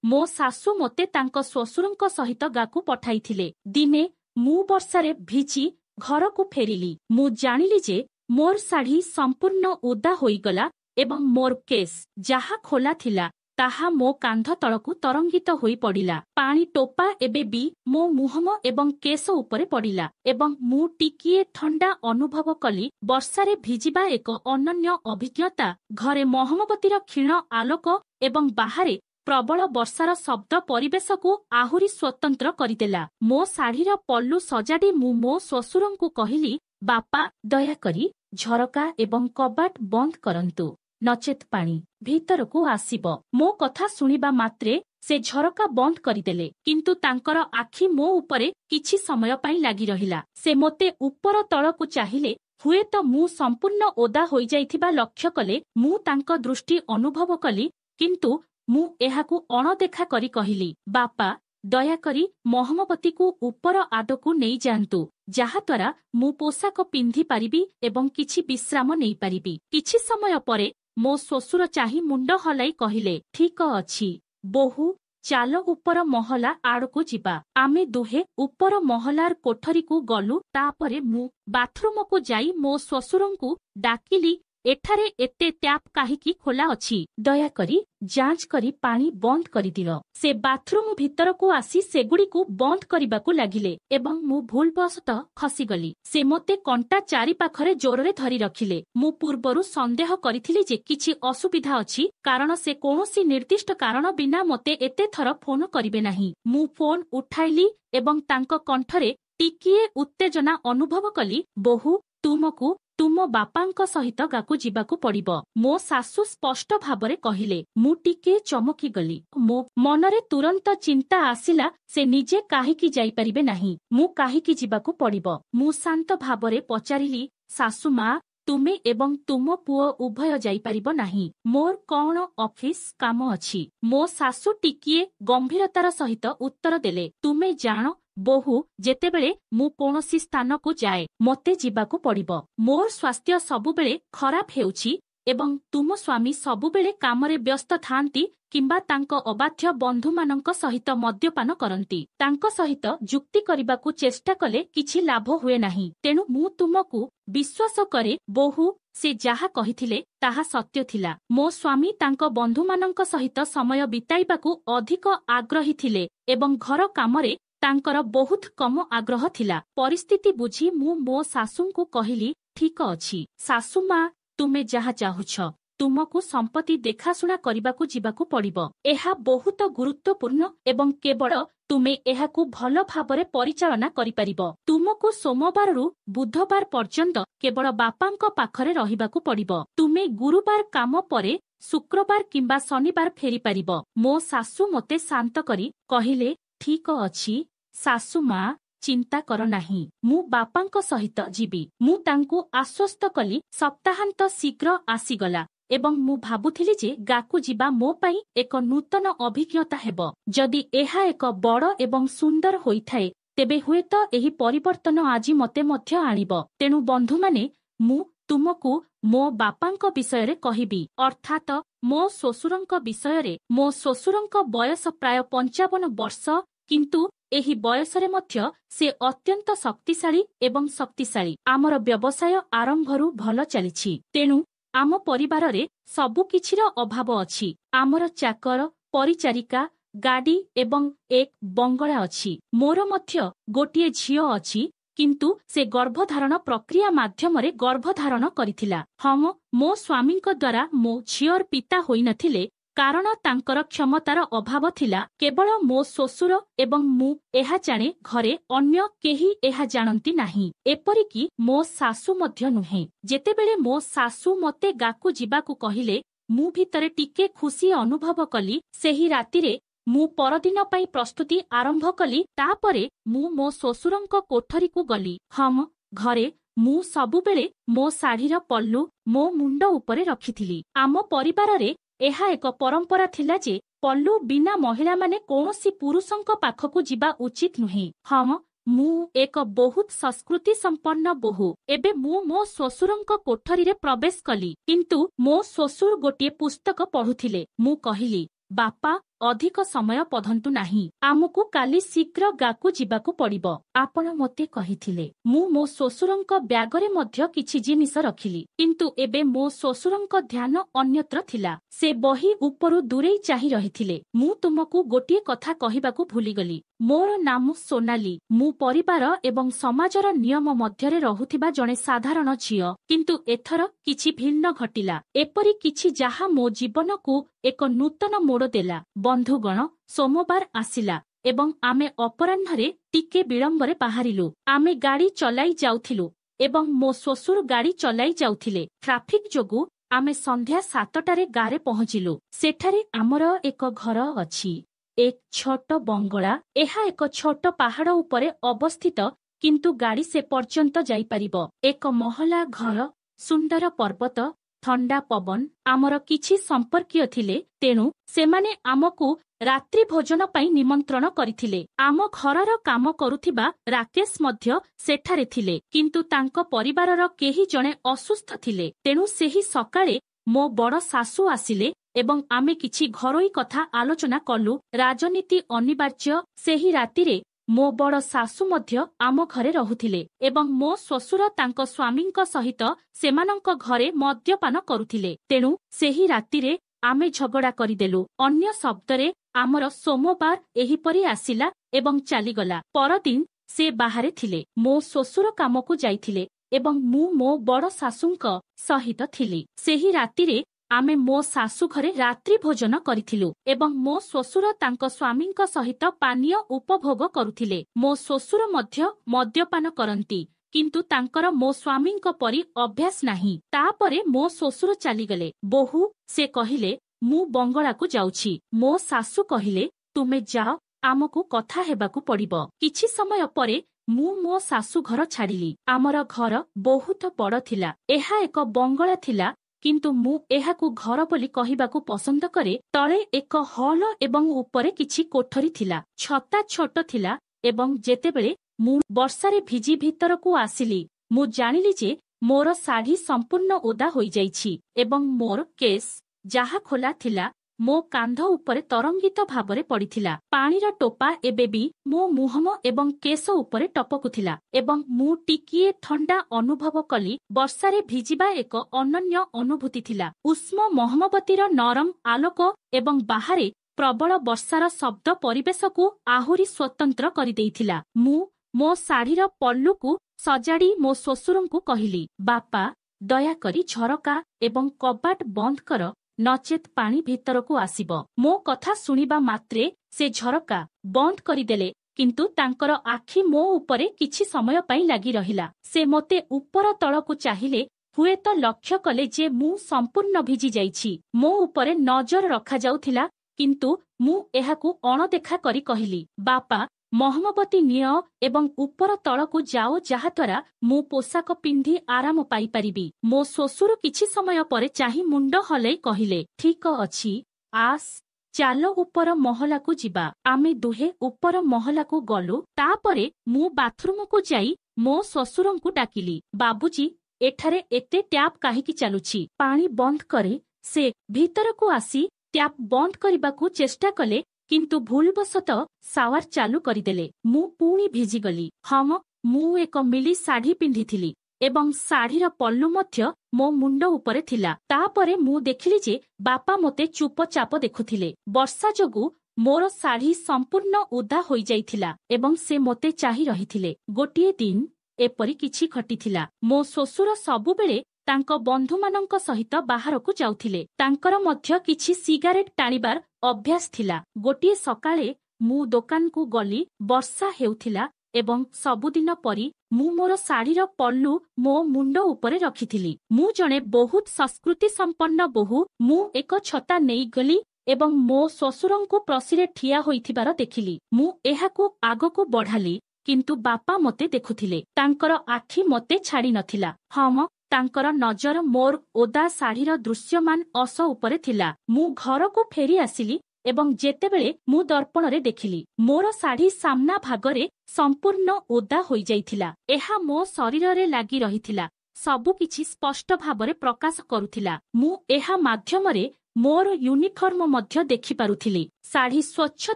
मो सासु मोते तांको श्वशुरଙ୍କ सहित गाकु पठाइथिले। दिने मु वर्षारे भिजी घरकु फेरिली। मु जानिली जे मोर शाढ़ी संपूर्ण ओदा होईगला एवं मोर केस जहा खोला थिला ताहा मो कांध तळकु तरंगित होई पड़िला। पानी टोपा एबे बी मो मुहम एवं केस उपरे पड़िला एवं मु टिकिए ठंडा अनुभव कली। वर्षारे भिजिबा एक अनन्य अभिज्ञता। घरे मोहम्मबतीर क्षीण आलोक एवं बाहरे प्रबल वर्षार शब्द परिवेश को आहुरी स्वतंत्र करदेला। मो शाढ़ीर पल्लू सजाड़ी मु मो श्वशुरंकु कहिली, बापा दयाकरी झरका एवं कबाट बंद करंतु, नचेत पानी भीतरकू आसीबो। मो कथा सुनिबा मात्रे से झरका बंद करदेले, किंतु तांकर आखि मो उपरे किछि समय पाई लागी रहिला। से मोते उपर तळकू चाहिले हुए तो मु संपूर्ण ओदा होई जाइथिबा लक्ष्य कले। मु तांक दृष्टि अनुभव कली, किंतु मु एहाकू अणदेखा करी कहिली, बापा दयाकरी मोहम्मबती को ऊपर आडकू नहीं जांतु, जहा द्वारा मु पोशाक पिंधि पारिबी एवं किछि विश्राम नहीं पारिबी। किछि समय परे मो श्वशुर चाही मुंड हलाई कहिले, ठीक अछि बोहू, चाल उपर महला आड़कू जिबा। आमे दुहे उपर महलार कोठरी को गलु। तापरे मु बाथरूम को जाई मो श्वशुरंकु डाकिली, एठारे एते ट्याप काहीकि खोला अछि, दयाकरी जांच करी पानी बंद करी दिलो। से बाथरूम भीतर को आसी सेगुड़ी को बंद करिबाकू लागिले एवं मु भूलवशतः खसीगली। से मोते कंटा चारि पाखरे जोररे धरी रखिले। मु पूर्वरु संदेह करिथिली जे किछि असुविधा अछि, कारण से कोनोसी निर्दिष्ट कारण बिना मोते एते थर फोन करिवे नाही। मु फोन उठाइली एवं तांको कंठरे टिकिए उत्तेजना अनुभव कली, बोहू तुमकू तुम बापांक सहित गाकू जिबाकू पड़िबो। मो सासु स्पष्ट भाबरे कहिले। मु टिके चमकी गली। मो मनरे तुरंत चिंता आसिला, से निजे काहीकि जाई परिबे नाही, मु काहीकि जिबाकू पड़िबो। मु शांत भाबरे पचारिली, सासु मा तुमे एवं तुम पुओ उभय जाई परिबो नाही, मोर कौन ऑफिस काम अछि। मो सासु टिकिए गंभीरतार सहित उत्तर देले, तुमे जानो बोहू, जेतेबेले मु कोनोसी स्थान को जाए मते जिबाकू पड़िबो। मोर स्वास्थ्य सबुबेले खराब हेउछि एवं तुम स्वामी सबुबेले कामरे व्यस्त थांती किंबा तांको अबाध्य बंधु मानक सहित मद्यपान करंती। तांको सहित जुक्ति करिबाकू चेष्टा कले किछि लाभ हुए नाही। तेणु मु तुमकू विश्वास करे बोहू, से जाहा कहिथिले ताहा सत्य थिला। मो स्वामी तांको बंधु मानक सहित समय बिताइबाकू अधिक आग्रही थिले एवं घर कामरे तांकर बहुत कम आग्रह थिला। परिस्थिति बुझी मु मो सासुंकु कहिली, ठीक अछि सासु मा, तुमे जहा चाहुछ, तुमकू संपत्ति देखाशुना करिबाकू जिबाकू पड़िबो। एहा बहुत गुरुत्वपूर्ण एवं केवल तुमे एहाकू भल भाबरे परिचालना करि परिबो। तुमकू सोमवार रु बुधवार पर्यंत केवल बापांक पाखरे रहिबाकू पड़िबो। तुमे गुरुवार काम परे शुक्रवार किंबा शनिवार फेरी परिबो। मो सासु मते शांत करी कहिले, ठीक अछि सासु मा, चिंता कर नाही, मु बापांक सहित जीवी। मु तांकू आश्वस्त कली। सप्ताहांत शीघ्र आसीगला एवं मु भाबुथिली जे गाकू जिबा मो पई एक नूतन अभिज्ञता हेबो। जदि एहा एक बड़ एवं सुंदर होइथाए, तेबे हुएत एही परिवर्तन आजि मते मध्य आनिबो। तेणु बंधु माने मु तुमकू मो बापांक विषय कहिबी, अर्थात मो श्वशुरंक विषय। मो श्वशुरंक बयस प्राय 55 वर्ष, किंतु एही बयसरे मध्य से अत्यंत शक्तिशाली एवं शक्तिशाली। आमर व्यवसाय आरंभरू भल चलिछि, तेणु आम परिवार रे सबु किछिर अभाव अछि। आमर चाकर, परिचारिका, गाड़ी एवं एक बंगला अछि। मोर मध्य गोटिए झियो अछि, किंतु से गर्भधारण प्रक्रिया माध्यमरे गर्भधारण करिथिला। हम मो स्वामींक द्वारा मो झियोर पिता होई नथिले, कारण तांकर क्षमतार अभाव थिला। केवल मो श्वशुर एवं मु एहा जाने, घरे अन्य केही एहा जानती नाही, एपरिकी मो सासु मध्य नुहे। जेतेबेले मो सासु मते गाकू जिबाकू कहिले, मु भितरे टिके खुशी अनुभव कली। सेही रातिरे मु परदिन पाई प्रस्तुति आरंभ कली। तापरे मु मो श्वशुरंक कोठरी को गली। हम घरे मु सबुबेले मो शाढ़ीर पल्लू मो मुंड उपरे रखिथिली। आम परिवार रे एहा एक परंपरा थिला जे पल्लू बिना महिला माने कौनसी पुरुषंक पाखकू जिबा उचित नुहे। हम मु एक बहुत संस्कृति संपन्न बोहू। एबे मु मो श्वशुरंक कोठरी रे प्रवेश कली, किंतु मो श्वशुर गोटिए पुस्तक पढ़ुथिले। मु कहिली, बापा ଅଧିକ ସମୟ ପଢ଼ନ୍ତୁ ନାହିଁ। ଆମକୁ କାଲି ଶୀଘ୍ର ଗାକୁ ଯିବାକୁ ପଡ଼ିବ। ଆପଣ ମୋତେ କହିଥିଲେ। ମୁଁ ମୋ ଶ୍ୱଶୁରଙ୍କ ବ୍ୟାଗରେ ମଧ୍ୟ କିଛି ଜିନିଷ ରଖିଲି। କିନ୍ତୁ ଏବେ ମୋ ଶ୍ୱଶୁରଙ୍କ ଧ୍ୟାନ ଅନ୍ୟତ୍ର ଥିଲା। ସେ ବହି ଉପରୁ ଦୂରେଇ ଚାହିଁ ରହିଥିଲେ। ମୁଁ ତୁମକୁ ଗୋଟିଏ କଥା କହିବାକୁ ଭୁଲିଗଲି। ମୋର ନାମ ସୋନାଲି। ମୁଁ ପରିବାର ଏବଂ ସମାଜର ନିୟମ ମଧ୍ୟରେ ରହୁଥିବା ଜଣେ ସାଧାରଣ ଝିଅ। କିନ୍ତୁ ଏଥର କିଛି ଭିନ୍ନ ଘଟିଲା। ଏପରି କିଛି ଯାହା ମୋ ଜୀବନକୁ ଏକ ନୂତନ ମୋଡ଼ ଦେଲା। ବନ୍ଧୁଗଣ, ସୋମବାର ଆସିଲା ଏବଂ ଆମେ ଅପରାହ୍ନରେ ଟିକେ ବିଳମ୍ବରେ ବାହାରିଲୁ। ଆମେ ଗାଡ଼ି ଚଲାଇ ଯାଉଥିଲୁ ଏବଂ ମୋ ଶ୍ୱଶୁର ଗାଡ଼ି ଚଲାଇ ଯାଉଥିଲେ। ଟ୍ରାଫିକ୍ ଯୋଗୁଁ ଆମେ ସନ୍ଧ୍ୟା 7ଟାରେ ଗାଁରେ ପହଞ୍ଚିଲୁ। ସେଠାରେ ଆମର ଏକ ଘର ଅଛି। ଏକ ଛୋଟ ବଙ୍ଗଳା। ଏହା ଏକ ଛୋଟ ପାହାଡ଼ ଉପରେ ଅବସ୍ଥିତ, କିନ୍ତୁ ଗାଡ଼ି ସେ ପର୍ଯ୍ୟନ୍ତ ଯାଇପାରିବ। ଏକ ମହଲା ଘର, ସୁନ୍ଦର ପର୍ବତ, ଥଣ୍ଡା ପବନ। ଆମର କିଛି ସମ୍ପର୍କୀୟ ଥିଲେ, ତେଣୁ ସେମାନେ ଆମକୁ ରାତ୍ରି ଭୋଜନ ପାଇଁ ନିମନ୍ତ୍ରଣ କରିଥିଲେ। ଆମ ଘରର କାମ କରୁଥିବା ରାକେଶ ମଧ୍ୟ ସେଠାରେ ଥିଲେ, କିନ୍ତୁ ତାଙ୍କ ପରିବାରର କେହି ଜଣେ ଅସୁସ୍ଥ ଥିଲେ। ତେଣୁ ସେହି ସକାଳେ ମୋ ବଡ଼ ଶାଶୁ ଆସିଲେ ଏବଂ ଆମେ କିଛି ଘରୋଇ କଥା ଆଲୋଚନା କଲୁ। ରାଜନୀତି ଅନିବାର୍ଯ୍ୟ। ସେହି ରାତିରେ ମୋ ବଡ଼ ଶାଶୁ ମଧ୍ୟ ଆମ ଘରେ ରହୁଥିଲେ ଏବଂ ମୋ ଶ୍ୱଶୁର ତାଙ୍କ ସ୍ୱାମୀଙ୍କ ସହିତ ସେମାନଙ୍କ ଘରେ ମଦ୍ୟପାନ କରୁଥିଲେ। ତେଣୁ ସେହି ରାତିରେ ଆମେ ଝଗଡ଼ା କରିଦେଲୁ। ଅନ୍ୟ ଶବ୍ଦରେ, ଆମର ସୋମବାର ଏହିପରି ଆସିଲା ଏବଂ ଚାଲିଗଲା। ପରଦିନ ସେ ବାହାରେ ଥିଲେ। ମୋ ଶ୍ୱଶୁର କାମକୁ ଯାଇଥିଲେ ଏବଂ ମୁଁ ମୋ ବଡ଼ ଶାଶୁଙ୍କ ସହିତ ଥିଲି। ସେହି ରାତିରେ ଆମେ ମୋ ଶାଶୁ ଘରେ ରାତ୍ରି ଭୋଜନ କରିଥିଲୁ ଏବଂ ମୋ ଶ୍ୱଶୁର ତାଙ୍କ ସ୍ୱାମୀଙ୍କ ସହିତ ପାନୀୟ ଉପଭୋଗ କରୁଥିଲେ। ମୋ ଶ୍ୱଶୁର ମଧ୍ୟ ମଦ୍ୟପାନ କରନ୍ତି, କିନ୍ତୁ ତାଙ୍କର ମୋ ସ୍ୱାମୀଙ୍କ ପରି ଅଭ୍ୟାସ ନାହିଁ। ତାପରେ ମୋ ଶ୍ୱଶୁର ଚାଲିଗଲେ। ବୋହୂ, ସେ କହିଲେ, ମୁଁ ବଙ୍ଗଳାକୁ ଯାଉଛି। ମୋ ଶାଶୁ କହିଲେ, ତୁମେ ଯାଅ, ଆମକୁ କଥା ହେବାକୁ ପଡ଼ିବ। କିଛି ସମୟ ପରେ ମୁଁ ମୋ ଶାଶୁ ଘର ଛାଡ଼ିଲି। ଆମର ଘର ବହୁତ ବଡ଼ ଥିଲା। ଏହା ଏକ ବଙ୍ଗଳା ଥିଲା, କିନ୍ତୁ ମୁଁ ଏହାକୁ ଘର ବୋଲି କହିବାକୁ ପସନ୍ଦ କରେ। ତଳେ ଏକ ହଲ୍ ଏବଂ ଉପରେ କିଛି କୋଠରୀ ଥିଲା। ଛତା ଛୋଟ ଥିଲା ଏବଂ ଯେତେବେଳେ ମୁଁ ବର୍ଷାରେ ଭିଜି ଭିତରକୁ ଆସିଲି, ମୁଁ ଜାଣିଲି ଯେ ମୋର ଶାଢ଼ୀ ସମ୍ପୂର୍ଣ୍ଣ ଓଦା ହୋଇଯାଇଛି ଏବଂ ମୋର କେସ୍, ଯାହା ଖୋଲା ଥିଲା, ମୋ କାନ୍ଧ ଉପରେ ତରଙ୍ଗିତ ଭାବରେ ପଡ଼ିଥିଲା। ପାଣିର ଟୋପା ଏବେ ବି ମୋ ମୁହଁ ଏବଂ କେଶ ଉପରେ ଟପକୁଥିଲା ଏବଂ ମୁଁ ଟିକିଏ ଥଣ୍ଡା ଅନୁଭବ କଲି। ବର୍ଷାରେ ଭିଜିବା ଏକ ଅନନ୍ୟ ଅନୁଭୂତି ଥିଲା। ଉଷ୍ମ ମହମବତୀର ନରମ ଆଲୋକ ଏବଂ ବାହାରେ ପ୍ରବଳ ବର୍ଷାର ଶବ୍ଦ ପରିବେଶକୁ ଆହୁରି ସ୍ୱତନ୍ତ୍ର କରିଦେଇଥିଲା। ମୁଁ ମୋ ଶାଢ଼ୀର ପଲ୍ଲୁକୁ ସଜାଡ଼ି ମୋ ଶ୍ୱଶୁରଙ୍କୁ କହିଲି, ବାପା, ଦୟାକରି ଝରକା ଏବଂ କବାଟ ବନ୍ଦ କର, ନଚେତ୍ ପାଣି ଭିତରକୁ ଆସିବ। ମୋ କଥା ଶୁଣିବା ମାତ୍ରେ ସେ ଝରକା ବନ୍ଦ କରିଦେଲେ, କିନ୍ତୁ ତାଙ୍କର ଆଖି ମୋ ଉପରେ କିଛି ସମୟ ପାଇଁ ଲାଗି ରହିଲା। ସେ ମୋତେ ଉପର ତଳକୁ ଚାହିଁଲେ, ହୁଏତ ଲକ୍ଷ୍ୟ କଲେ ଯେ ମୁଁ ସମ୍ପୂର୍ଣ୍ଣ ଭିଜି ଯାଇଛି। ମୋ ଉପରେ ନଜର ରଖାଯାଉଥିଲା, କିନ୍ତୁ ମୁଁ ଏହାକୁ ଅଣଦେଖା କରି କହିଲି, ବାପା, ମହମବତୀ ନିଅ ଏବଂ ଉପର ତଳକୁ ଯାଅ, ଯାହାଦ୍ୱାରା ମୁଁ ପୋଷାକ ପିନ୍ଧି ଆରାମ ପାଇପାରିବି। ମୋ ଶ୍ୱଶୁର କିଛି ସମୟ ପରେ ଚାହିଁ ମୁଣ୍ଡ ହଲେଇ କହିଲେ, ଠିକ ଅଛି, ଆସ, ଚାଲ ଉପର ମହଲାକୁ ଯିବା। ଆମେ ଦୁହେଁ ଉପର ମହଲାକୁ ଗଲୁ। ତାପରେ ମୁଁ ବାଥରୁମକୁ ଯାଇ ମୋ ଶ୍ୱଶୁରଙ୍କୁ ଡାକିଲି, ବାବୁଜୀ, ଏଠାରେ ଏତେ ଟ୍ୟାପ୍ କାହିଁକି ଚାଲୁଛି? ପାଣି ବନ୍ଦ କରି ସେ ଭିତରକୁ ଆସି ଟ୍ୟାପ୍ ବନ୍ଦ କରିବାକୁ ଚେଷ୍ଟା କଲେ, କିନ୍ତୁ ଭୁଲବଶତଃ ସାୱାର ଚାଲୁ କରିଦେଲେ। ମୁଁ ପୁଣି ଭିଜିଗଲି। ହଁ, ମୁଁ ଏକ ମିଲି ଶାଢ଼ୀ ପିନ୍ଧିଥିଲି ଏବଂ ଶାଢ଼ୀର ପଲ୍ଲୁ ମଧ୍ୟ ମୋ ମୁଣ୍ଡ ଉପରେ ଥିଲା। ତାପରେ ମୁଁ ଦେଖିଲି ଯେ ବାପା ମୋତେ ଚୁପଚାପ ଦେଖୁଥିଲେ। ବର୍ଷା ଯୋଗୁଁ ମୋର ଶାଢ଼ୀ ସମ୍ପୂର୍ଣ୍ଣ ଓଦା ହୋଇଯାଇଥିଲା ଏବଂ ସେ ମୋତେ ଚାହିଁ ରହିଥିଲେ। ଗୋଟିଏ ଦିନ ଏପରି କିଛି ଘଟିଥିଲା। ମୋ ଶ୍ୱଶୁର ସବୁବେଳେ ତାଙ୍କ ବନ୍ଧୁମାନଙ୍କ ସହିତ ବାହାରକୁ ଯାଉଥିଲେ। ତାଙ୍କର ମଧ୍ୟ କିଛି ସିଗାରେଟ୍ ଟାଣିବାର ଅଭ୍ୟାସ ଥିଲା। ଗୋଟିଏ ସକାଳେ ମୁଁ ଦୋକାନକୁ ଗଲି। ବର୍ଷା ହେଉଥିଲା ଏବଂ ସବୁଦିନ ପରି ମୁଁ ମୋର ଶାଢ଼ୀର ପଲ୍ଲୁ ମୋ ମୁଣ୍ଡ ଉପରେ ରଖିଥିଲି। ମୁଁ ଜଣେ ବହୁତ ସଂସ୍କୃତି ସମ୍ପନ୍ନ ବୋହୂ। ମୁଁ ଏକ ଛତା ନେଇଗଲି ଏବଂ ମୋ ଶ୍ୱଶୁରଙ୍କୁ ପ୍ରସିରେ ଠିଆ ହୋଇଥିବାର ଦେଖିଲି। ମୁଁ ଏହାକୁ ଆଗକୁ ବଢ଼ାଲି, କିନ୍ତୁ ବାପା ମୋତେ ଦେଖୁଥିଲେ। ତାଙ୍କର ଆଖି ମୋତେ ଛାଡ଼ି ନଥିଲା। ହଁ, ତାଙ୍କର ନଜର ମୋର ଓଦା ଶାଢ଼ୀର ଦୃଶ୍ୟମାନ ଅଂଶ ଉପରେ ଥିଲା। ମୁଁ ଘରକୁ ଫେରି ଆସିଲି ଏବଂ ଯେତେବେଳେ ମୁଁ ଦର୍ପଣରେ ଦେଖିଲି, ମୋର ଶାଢ଼ୀ ସାମ୍ନା ଭାଗରେ ସମ୍ପୂର୍ଣ୍ଣ ଓଦା ହୋଇଯାଇଥିଲା। ଏହା ମୋ ଶରୀରରେ ଲାଗି ରହିଥିଲା। ସବୁକିଛି ସ୍ପଷ୍ଟ ଭାବରେ ପ୍ରକାଶ କରୁଥିଲା। ମୁଁ ଏହା ମାଧ୍ୟମରେ मोर यूनिफॉर्म मध्य देखि पारुथिली। साड़ी स्वच्छ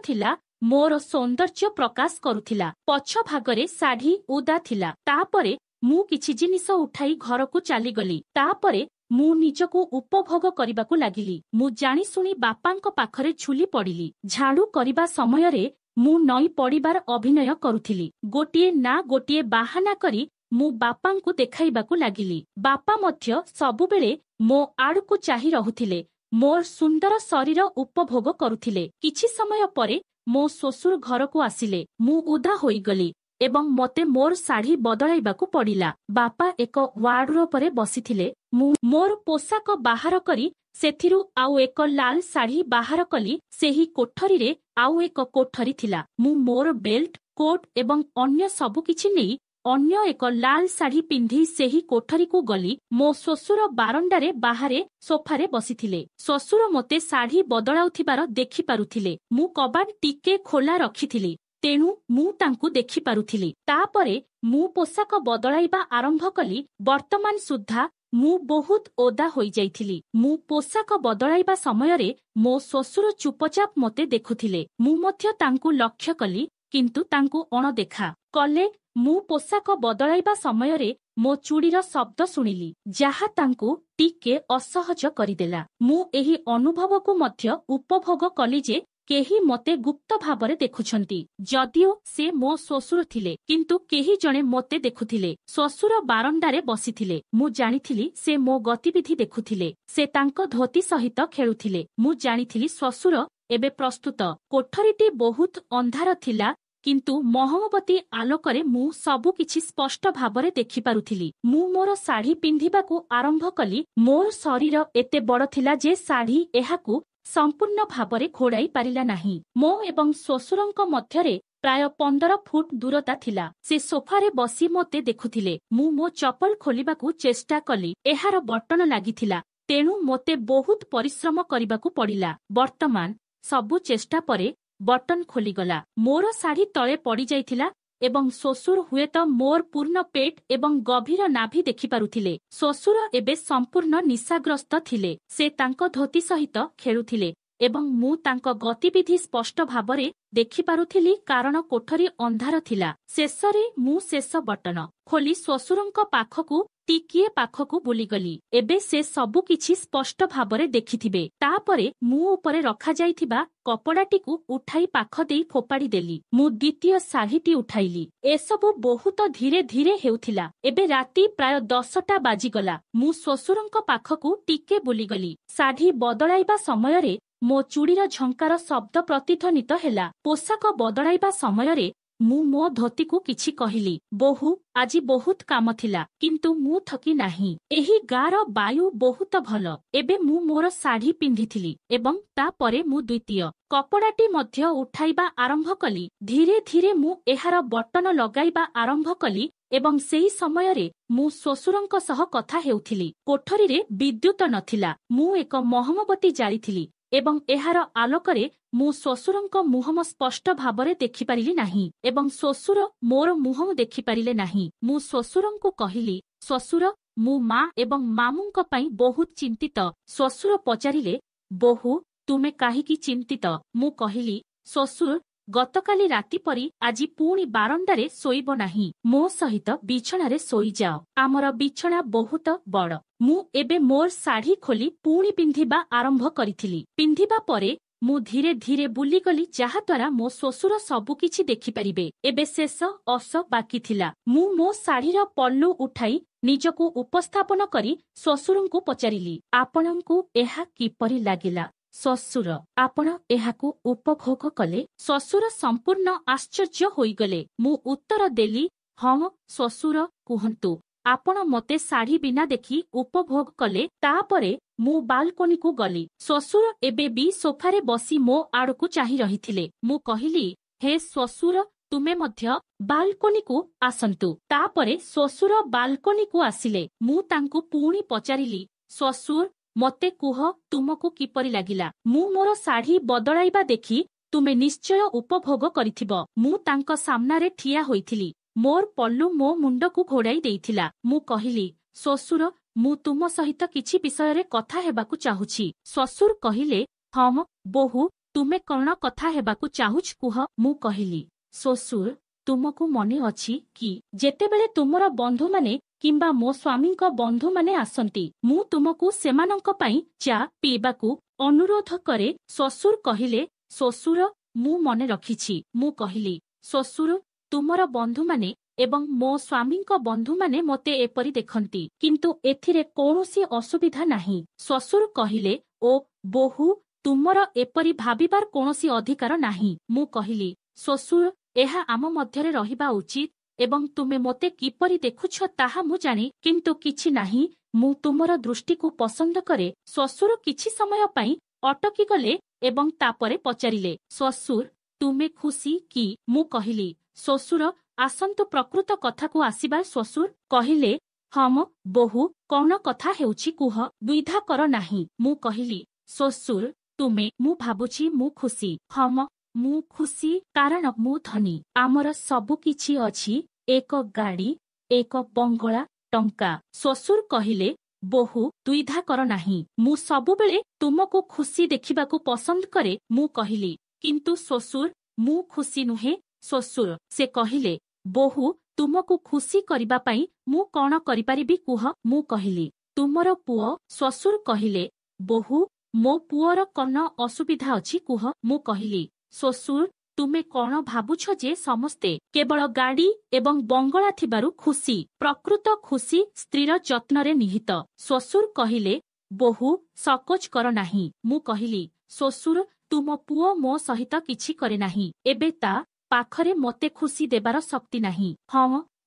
थिला, मोर सौंदर्य प्रकाश करुथिला। पछ भागरे साड़ी उदा थिला। तापरे मु किछि जिनिस उठाई घरकु चालीगली। तापरे मु निजकु उपभोग करिबाकु लागिली। मु जानी सुनी बापांक पाखरे झुली पड़िली। झाड़ू करिबा समयरे मु नई पड़िबार अभिनय करुथिली। गोटिए ना गोटिए बाहाना करी मु बापांकु देखाइबाकु लागिली। बापा मध्य सबुबेले मो आड़कु चाही रहुथिले। मोर सुंदर शरीर उपभोग करुथिले। किछि समय परे मो श्वशुर घरकु आसिले। मु उदा होइगली एवं मते मोर साड़ी बदलाइबाकु पड़िला। बापा एक वार्डरोबरे बसिथिले। मु मोर पोशाक बाहर करी सेथिरु आउ एक लाल साड़ी बाहर कली। सेही कोठरी रे आउ एक कोठरी थिला। मु मोर बेल्ट, कोट एवं अन्य सबु किछि नेई अन्य एक लाल साड़ी पिंधी सेही कोठरी को गली। मो श्वशुर बारंडारे बाहारे सोफारे बसिथिले। श्वशुर मते साड़ी बदलाउथिबार देखि पारुथिले। मु कबाड़ टिके खोला रखिथिली, तेणु मु तांकु देखि पारुथिली। तापरे मु पोशाक बदलाइबा आरंभ कली। वर्तमान सुद्धा मु बहुत ओदा होई जाइथिली। मु पोशाक बदलाइबा समयरे मो श्वशुर चुपचाप मते देखुथिले। मु मध्य तांकु लक्ष्य कली, किंतु तांकु अणदेखा कले। मु पोशाक बदलाइबा समयरे मो चूड़ीर शब्द शुणिली, जाहा तांकु टिके असहज करिदेला। मु एही अनुभवकु मध्य उपभोग कली जे केही मते गुप्त भावरे देखुछंती। जदिओ से मो श्वशुर थिले, किंतु केही जणे मते देखुथिले। श्वशुर बारंडारे बसिथिले। मु जानिथिली से मो गतिविधि देखुथिले। से तांको धोती सहित खेलुथिले। मु जानिथिली श्वशुर एबे प्रस्तुत। कोठरीटी बहुत अंधार थिला, किंतु मोहमबती आलोकरे मु सबु किछि स्पष्ट भावरे देखि पारुथिली। मु मोर साड़ी पिंधिबाकु आरंभ कली। मोर शरीर एते बड़ थिला जे साड़ी एहाकु संपूर्ण भावरे घोड़ाई पारिला नाही। मो एवं श्वशुरंक मध्यरे प्राय 15 फुट दूरता थिला। से सोफारे बसी मते देखुथिले। मु मो चपल खोलिबाकु चेष्टा कली। एहार बटन लागिथिला, तेणु मते बहुत परिश्रम करिबाकु पड़िला। वर्तमान सबु चेष्टा परे बटन खोलीगला। मोर साड़ी तळे पड़ी जाइथिला एवं श्वशुर हुएत मोर पूर्ण पेट एवं गभीर नाभि देखि पारुथिले। श्वशुर एबे संपूर्ण निशाग्रस्त थिले। से तांको धोती सहित खेलुथिले एवं मु तांको गतिविधि स्पष्ट भावरे देखि पारुथिली, कारण कोठरी अंधार थिला। शेषरे मु शेष बटन खोली श्वशुरंक पाखकु टिकिए पाखकु बुलीगली। एबे से सबु किछि स्पष्ट भावरे देखिथिबे। तापरे मु उपरे रखा जाइथिबा कपड़ाटीकु उठाई पाख देई फोपाड़ी देली। मु द्वितीय साड़ीटी उठाइली। एसबु बहुत धीरे धीरे हेउथिला। एबे राति प्राय 10टा बाजिगला। मु श्वशुरंक पाखकु टिके बुलीगली। साड़ी बदलाइबा समयरे मो चूड़ीर झंकार शब्द प्रतिध्वनित हेला। पोशाक बदलाइबा समयरे मु मो धोतीकु किछि कहिली, बोहू आजी बहुत काम थिला, किंतु मु थकी नाही। एही गार बायु बहुत भल। एबे मु मोर साड़ी पिंधिथिली एवं तापरे मु द्वितीय कपड़ाटी मध्य उठाइबा आरंभ कली। धीरे धीरे मु एहार बटन लगाइबा आरंभ कली एवं सेही समयरे मु श्वशुरंक सह कथा हेउथिली। कोठरीरे विद्युत नथिला। मु एक मोहमबती जालिथिली एवं एहार आलोकरे मु श्वशुरंक मुहम स्पष्ट भावरे देखि पारिली नाही एवं श्वशुर मोर मुहम देखि पारिले नाही। मु श्वशुरंकु कहिली, श्वशुर मु मा एवं मामुंक पई बहुत चिंतित। श्वशुर पचारिले, बोहू तुमे काहिकी चिंतित? मु कहिली, श्वशुर गतकाली राति परी आजी पुणी बारंडारे सोइब नाही। मो सहित बिछणारे सोई जाओ। आमर बिछणा बहुत बड़। मु एबे मोर साड़ी खोली पुणी पिंधिबा आरंभ करिथिली। पिंधिबा परे मु धीरे धीरे बुलीगली, जहा द्वारा मो श्वशुर सबु किछि देखि परिबे। एबे शेष अस बाकी थिला। मु मो साड़ीर पल्लू उठाई निजकु उपस्थापन करी श्वशुरंकु पचारिली, आपणंकु एहा किपरि लागिला? श्वशुर, आपण एहाकु उपभोग कले? श्वशुर संपूर्ण आश्चर्य होइगले। मु उत्तर देली, हाँ श्वशुर कुहंतु, आपण मते साड़ी बिना देखि उपभोग कले? तापरे मु बालकोनी को गली। श्वशुर एबे भी सोफारे बसी मो आड़कु चाही रहिथिले। मु कहिली, हे श्वशुर तुमे मध्य बालकोनी को आसंतु। तापरे श्वशुर बालकोनी को आसिले। मु तांकु पुणी पचारिली, श्वशुर मते कुह तुमको किपरि लागिला? मु मोर साड़ी बदलाइबा देखि तुमे निश्चय उपभोग करिथिबो। मु तांको सामनारे ठिया होइथिली। मोर पल्लू मो मुंडकु घोड़ाई देइथिला। मु कहिली, श्वशुर ମୁଁ ତୁମ ସହିତ କିଛି ବିଷୟରେ କଥା ହେବାକୁ ଚାହୁଁଛି। ଶ୍ୱଶୁର କହିଲେ, ହଁ ବୋହୂ, ତୁମେ କଣ କଥା ହେବାକୁ ଚାହୁଁଛ କୁହ। ମୁଁ କହିଲି, ଶ୍ୱଶୁର, ତୁମକୁ ମନେ ଅଛି କି ଯେତେବେଳେ ତୁମର ବନ୍ଧୁମାନେ କିମ୍ବା ମୋ ସ୍ୱାମୀଙ୍କ ବନ୍ଧୁମାନେ ଆସନ୍ତି, ମୁଁ ତୁମକୁ ସେମାନଙ୍କ ପାଇଁ ଚା ପିଇବାକୁ ଅନୁରୋଧ କରେ। ଶ୍ୱଶୁର କହିଲେ, ଶ୍ୱଶୁର, ମୁଁ ମନେ ରଖିଛି। ମୁଁ କହିଲି, ଶ୍ୱଶୁର, ତୁମର ବନ୍ଧୁମାନେ ଏବଂ ମୋ ସ୍ୱାମୀଙ୍କ ବନ୍ଧୁମାନେ ମୋତେ ଏପରି ଦେଖନ୍ତି, କିନ୍ତୁ ଏଥିରେ କୌଣସି ଅସୁବିଧା ନାହିଁ। ଶ୍ୱଶୁର କହିଲେ, ଓ ବୋହୂ, ତୁମର ଏପରି ଭାବିବାର କୌଣସି ଅଧିକାର ନାହିଁ। ମୁଁ କହିଲି, ଶ୍ୱଶୁର, ଏହା ଆମ ମଧ୍ୟରେ ରହିବା ଉଚିତ ଏବଂ ତୁମେ ମୋତେ କିପରି ଦେଖୁଛ ତାହା ମୁଁ ଜାଣେ, କିନ୍ତୁ କିଛି ନାହିଁ, ମୁଁ ତୁମର ଦୃଷ୍ଟିକୁ ପସନ୍ଦ କରେ। ଶ୍ୱଶୁର କିଛି ସମୟ ପାଇଁ ଅଟକିଗଲେ ଏବଂ ତାପରେ ପଚାରିଲେ, ଶ୍ୱଶୁର, ତୁମେ ଖୁସି କି? ମୁଁ କହିଲି, ଶ୍ୱଶୁର, ଆସନ୍ତୁ ପ୍ରକୃତ କଥାକୁ ଆସିବା। ଶ୍ୱଶୁର କହିଲେ, ହଁ ବୋହୂ, କଣ କଥା ହେଉଛି କୁହ, ଦ୍ୱିଧା କର ନାହିଁ। ମୁଁ କହିଲି, ଶ୍ୱଶୁର, ତୁମେ, ମୁଁ ଭାବୁଛି ମୁଁ ଖୁସି। ହଁ ମୁଁ ଖୁସି କାରଣ ମୁଁ ଧନୀ। ଆମର ସବୁ କିଛି ଅଛି, ଏକ ଗାଡ଼ି, ଏକ ବଙ୍ଗଳା, ଟଙ୍କା। ଶ୍ୱଶୁର କହିଲେ, ବୋହୂ, ଦ୍ୱିଧା କର ନାହିଁ, ମୁଁ ସବୁବେଳେ ତୁମକୁ ଖୁସି ଦେଖିବାକୁ ପସନ୍ଦ କରେ। ମୁଁ କହିଲି, କିନ୍ତୁ ଶ୍ୱଶୁର, ମୁଁ ଖୁସି ନୁହେଁ। ଶ୍ୱଶୁର, ସେ କହିଲେ, ବୋହୂ, ତୁମକୁ ଖୁସି କରିବା ପାଇଁ ମୁଁ କଣ କରିପାରିବି କୁହ। ମୁଁ କହିଲି, ତୁମର ପୁଅ। ଶ୍ୱଶୁର କହିଲେ, ବୋହୂ, ମୋ ପୁଅର କଣ ଅସୁବିଧା ଅଛି କୁହ। ମୁଁ କହିଲି, ଶ୍ୱଶୁର, ତୁମେ କଣ ଭାବୁଛ ଯେ ସମସ୍ତେ କେବଳ ଗାଡ଼ି ଏବଂ ବଙ୍ଗଳା ଥିବାରୁ ଖୁସି? ପ୍ରକୃତ ଖୁସି ସ୍ତ୍ରୀର ଯତ୍ନରେ ନିହିତ। ଶ୍ୱଶୁର କହିଲେ, ବୋହୂ, ସକୋଚ କର ନାହିଁ। ମୁଁ କହିଲି, ଶ୍ୱଶୁର, ତୁମ ପୁଅ ମୋ ସହିତ କିଛି କରେ ନାହିଁ, ଏବେ ତା ପାଖରେ ମୋତେ ଖୁସି ଦେବାର ଶକ୍ତି ନାହିଁ। ହଁ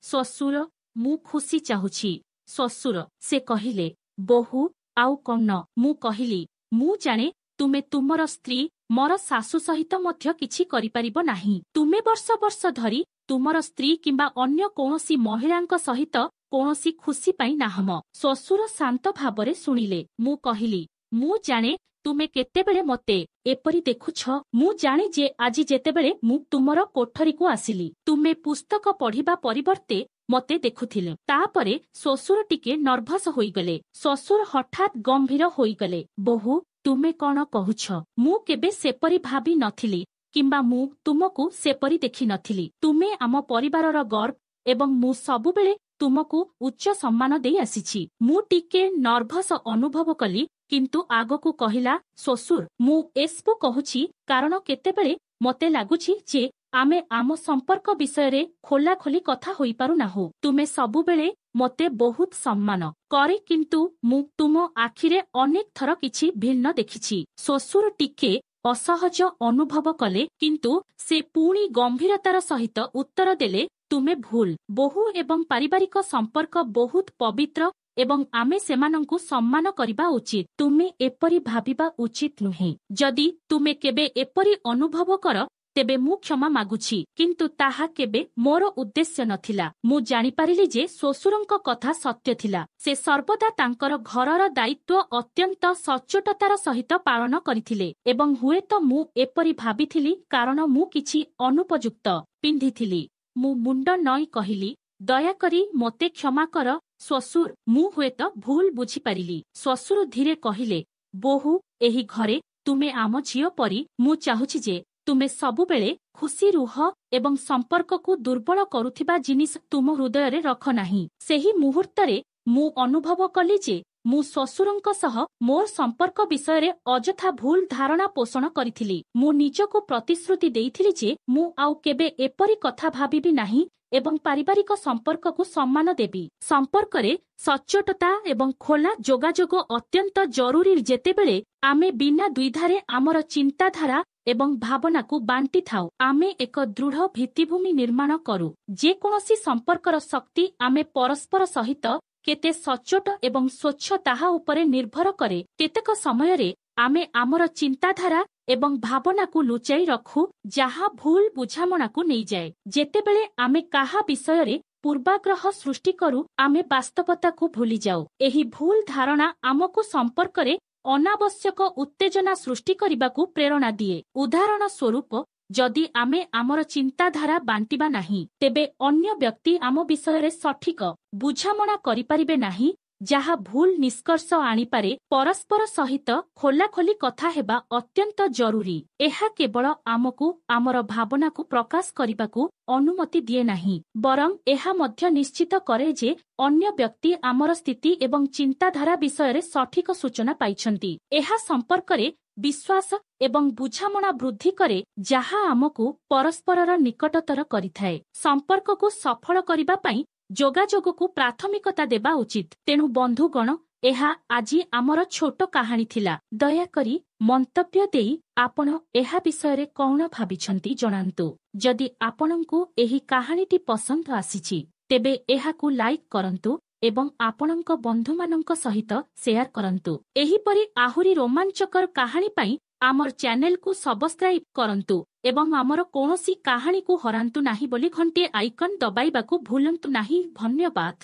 ଶ୍ୱଶୁର, ମୁଁ ଖୁସି ଚାହୁଁଛି। ଶ୍ୱଶୁର, ସେ କହିଲେ, ବୋହୂ, ଆଉ କଣ? ମୁଁ କହିଲି, ମୁଁ ଜାଣେ ତୁମେ ତୁମର ସ୍ତ୍ରୀ ମୋର ଶାଶୁ ସହିତ ମଧ୍ୟ କିଛି କରିପାରିବ ନାହିଁ। ତୁମେ ବର୍ଷ ବର୍ଷ ଧରି ତୁମର ସ୍ତ୍ରୀ କିମ୍ବା ଅନ୍ୟ କୌଣସି ମହିଳାଙ୍କ ସହିତ କୌଣସି ଖୁସି ପାଇଁ ନାହମ। ଶ୍ୱଶୁର ଶାନ୍ତ ଭାବରେ ଶୁଣିଲେ। ମୁଁ କହିଲି, ମୁଁ ଜାଣେ ତୁମେ କେତେବେଳେ ମୋତେ ଏପରି ଦେଖୁଛ। ମୁଁ ଜାଣେ ଯେ ଆଜି ଯେତେବେଳେ ମୁଁ ତୁମର କୋଠରୀକୁ ଆସିଲି, ତୁମେ ପୁସ୍ତକ ପଢ଼ିବା ପରିବର୍ତ୍ତେ ମୋତେ ଦେଖୁଥିଲେ। ତାପରେ ଶ୍ୱଶୁର ଟିକେ ନର୍ଭସ ହୋଇଗଲେ। ଶ୍ୱଶୁର ହଠାତ୍ ଗମ୍ଭୀର ହୋଇଗଲେ। ବୋହୂ, ତୁମେ କଣ କହୁଛ? ମୁଁ କେବେ ସେପରି ଭାବି ନଥିଲି କିମ୍ବା ମୁଁ ତୁମକୁ ସେପରି ଦେଖିନଥିଲି। ତୁମେ ଆମ ପରିବାରର ଗର୍ବ ଏବଂ ମୁଁ ସବୁବେଳେ ତୁମକୁ ଉଚ୍ଚ ସମ୍ମାନ ଦେଇ ଆସିଛି। ମୁଁ ଟିକେ ନର୍ଭସ ଅନୁଭବ କଲି, କିନ୍ତୁ ଆଗକୁ କହିଲା, ଶ୍ୱଶୁର, ମୁଁ ଏସବୁ କହୁଛି କାରଣ କେତେବେଳେ ମୋତେ ଲାଗୁଛି ଯେ ଆମେ ଆମ ସମ୍ପର୍କ ବିଷୟରେ ଖୋଲାଖୋଲି କଥା ହୋଇପାରୁନାହୁଁ। ତୁମେ ସବୁବେଳେ ମୋତେ ବହୁତ ସମ୍ମାନ କରେ, କିନ୍ତୁ ମୁଁ ତୁମ ଆଖିରେ ଅନେକ ଥର କିଛି ଭିନ୍ନ ଦେଖିଛି। ଶ୍ୱଶୁର ଟିକେ ଅସହଜ ଅନୁଭବ କଲେ, କିନ୍ତୁ ସେ ପୁଣି ଗମ୍ଭୀରତାର ସହିତ ଉତ୍ତର ଦେଲେ, ତୁମେ ଭୁଲ। ବୋହୂ ଏବଂ ପାରିବାରିକ ସମ୍ପର୍କ ବହୁତ ପବିତ୍ର ଏବଂ ଆମେ ସେମାନଙ୍କୁ ସମ୍ମାନ କରିବା ଉଚିତ। ତୁମେ ଏପରି ଭାବିବା ଉଚିତ ନୁହେଁ। ଯଦି ତୁମେ କେବେ ଏପରି ଅନୁଭବ କର, ତେବେ ମୁଁ କ୍ଷମା ମାଗୁଛି, କିନ୍ତୁ ତାହା କେବେ ମୋର ଉଦ୍ଦେଶ୍ୟ ନଥିଲା। ମୁଁ ଜାଣିପାରିଲି ଯେ ଶ୍ୱଶୁରଙ୍କ କଥା ସତ୍ୟ ଥିଲା। ସେ ସର୍ବଦା ତାଙ୍କର ଘରର ଦାୟିତ୍ୱ ଅତ୍ୟନ୍ତ ସଚ୍ଚୋଟତାର ସହିତ ପାଳନ କରିଥିଲେ ଏବଂ ହୁଏତ ମୁଁ ଏପରି ଭାବିଥିଲି କାରଣ ମୁଁ କିଛି ଅନୁପଯୁକ୍ତ ପିନ୍ଧିଥିଲି। ମୁଁ ମୁଣ୍ଡ ନଇଁ କହିଲି, ଦୟାକରି ମୋତେ କ୍ଷମା କର ଶ୍ୱଶୁର, ମୁଁ ହୁଏତ ଭୁଲ ବୁଝିପାରିଲି। ଶ୍ୱଶୁର ଧୀରେ କହିଲେ, ବୋହୂ, ଏହି ଘରେ ତୁମେ ଆମ ଝିଅ ପରି। ମୁଁ ଚାହୁଁଛି ଯେ ତୁମେ ସବୁବେଳେ ଖୁସି ରୁହ ଏବଂ ସମ୍ପର୍କକୁ ଦୁର୍ବଳ କରୁଥିବା ଜିନିଷ ତୁମ ହୃଦୟରେ ରଖ ନାହିଁ। ସେହି ମୁହୂର୍ତ୍ତରେ ମୁଁ ଅନୁଭବ କଲି ଯେ ମୁଁ ଶ୍ୱଶୁରଙ୍କ ସହ ମୋର ସମ୍ପର୍କ ବିଷୟରେ ଅଯଥା ଭୁଲ ଧାରଣା ପୋଷଣ କରିଥିଲି। ମୁଁ ନିଜକୁ ପ୍ରତିଶ୍ରୁତି ଦେଇଥିଲି ଯେ ମୁଁ ଆଉ କେବେ ଏପରି କଥା ଭାବିବି ନାହିଁ ଏବଂ ପାରିବାରିକ ସମ୍ପର୍କକୁ ସମ୍ମାନ ଦେବି। ସମ୍ପର୍କରେ ସଚ୍ଚୋଟତା ଏବଂ ଖୋଲା ଯୋଗାଯୋଗ ଅତ୍ୟନ୍ତ ଜରୁରୀ। ଯେତେବେଳେ ଆମେ ବିନା ଦ୍ୱିଧାରେ ଆମର ଚିନ୍ତାଧାରା ଏବଂ ଭାବନାକୁ ବାଣ୍ଟିଥାଉ, ଆମେ ଏକ ଦୃଢ଼ ଭିତ୍ତିଭୂମି ନିର୍ମାଣ କରୁ। ଯେକୌଣସି ସମ୍ପର୍କର ଶକ୍ତି ଆମେ ପରସ୍ପର ସହିତ କେତେ ସଚ୍ଚୋଟ ଏବଂ ସ୍ୱଚ୍ଛ ତାହା ଉପରେ ନିର୍ଭର କରେ। କେତେକ ସମୟରେ ଆମେ ଆମର ଚିନ୍ତାଧାରା ଏବଂ ଭାବନାକୁ ଲୁଚାଇ ରଖୁ, ଯାହା ଭୁଲ ବୁଝାମଣାକୁ ନେଇଯାଏ। ଯେତେବେଳେ ଆମେ କାହା ବିଷୟରେ ପୂର୍ବାଗ୍ରହ ସୃଷ୍ଟି କରୁ, ଆମେ ବାସ୍ତବତାକୁ ଭୁଲିଯାଉ। ଏହି ଭୁଲ ଧାରଣା ଆମକୁ ସମ୍ପର୍କରେ ଅନାବଶ୍ୟକ ଉତ୍ତେଜନା ସୃଷ୍ଟି କରିବାକୁ ପ୍ରେରଣା ଦିଏ। ଉଦାହରଣ ସ୍ୱରୂପ, ଯଦି ଆମେ ଆମର ଚିନ୍ତାଧାରା ବାଣ୍ଟିବା ନାହିଁ, ତେବେ ଅନ୍ୟ ବ୍ୟକ୍ତି ଆମ ବିଷୟରେ ସଠିକ ବୁଝାମଣା କରିପାରିବେ ନାହିଁ ଯାହା ଭୁଲ ନିଷ୍କର୍ଷ ଆଣିପାରେ ପରସ୍ପର ସହିତ ଖୋଲାଖୋଲି କଥା ହେବା ଅତ୍ୟନ୍ତ ଜରୁରୀ। ଏହା କେବଳ ଆମକୁ ଆମର ଭାବନାକୁ ପ୍ରକାଶ କରିବାକୁ ଅନୁମତି ଦିଏ ନାହିଁ, ବରଂ ଏହା ମଧ୍ୟ ନିଶ୍ଚିତ କରେ ଯେ ଅନ୍ୟ ବ୍ୟକ୍ତି ଆମର ସ୍ଥିତି ଏବଂ ଚିନ୍ତାଧାରା ବିଷୟରେ ସଠିକ ସୂଚନା ପାଇଛନ୍ତି। ଏହା ସମ୍ପର୍କରେ ବିଶ୍ୱାସ ଏବଂ ବୁଝାମଣା ବୃଦ୍ଧି କରେ, ଯାହା ଆମକୁ ପରସ୍ପରର ନିକଟତର କରିଥାଏ। ସମ୍ପର୍କକୁ ସଫଳ କରିବା ପାଇଁ ଯୋଗାଯୋଗକୁ ପ୍ରାଥମିକତା ଦେବା ଉଚିତ। ତେଣୁ ବନ୍ଧୁଗଣ, ଏହା ଆଜି ଆମର ଛୋଟ କାହାଣୀ ଥିଲା। ଦୟାକରି ମନ୍ତବ୍ୟ ଦେଇ ଆପଣ ଏହା ବିଷୟରେ କଣ ଭାବିଛନ୍ତି ଜଣାନ୍ତୁ। ଯଦି ଆପଣଙ୍କୁ ଏହି କାହାଣୀଟି ପସନ୍ଦ ଆସିଛି, ତେବେ ଏହାକୁ ଲାଇକ୍ କରନ୍ତୁ ଏବଂ ଆପଣଙ୍କ ବନ୍ଧୁମାନଙ୍କ ସହିତ ସେୟାର କରନ୍ତୁ। ଏହିପରି ଆହୁରି ରୋମାଞ୍ଚକର କାହାଣୀ ପାଇଁ ଆମର ଚ୍ୟାନେଲକୁ ସବସ୍କ୍ରାଇବ୍ କରନ୍ତୁ ଏବଂ ଆମର କୌଣସି କାହାଣୀକୁ ହରାନ୍ତୁ ନାହିଁ ବୋଲି ଘଣ୍ଟିଏ ଆଇକନ୍ ଦବାଇବାକୁ ଭୁଲନ୍ତୁ ନାହିଁ। ଧନ୍ୟବାଦ।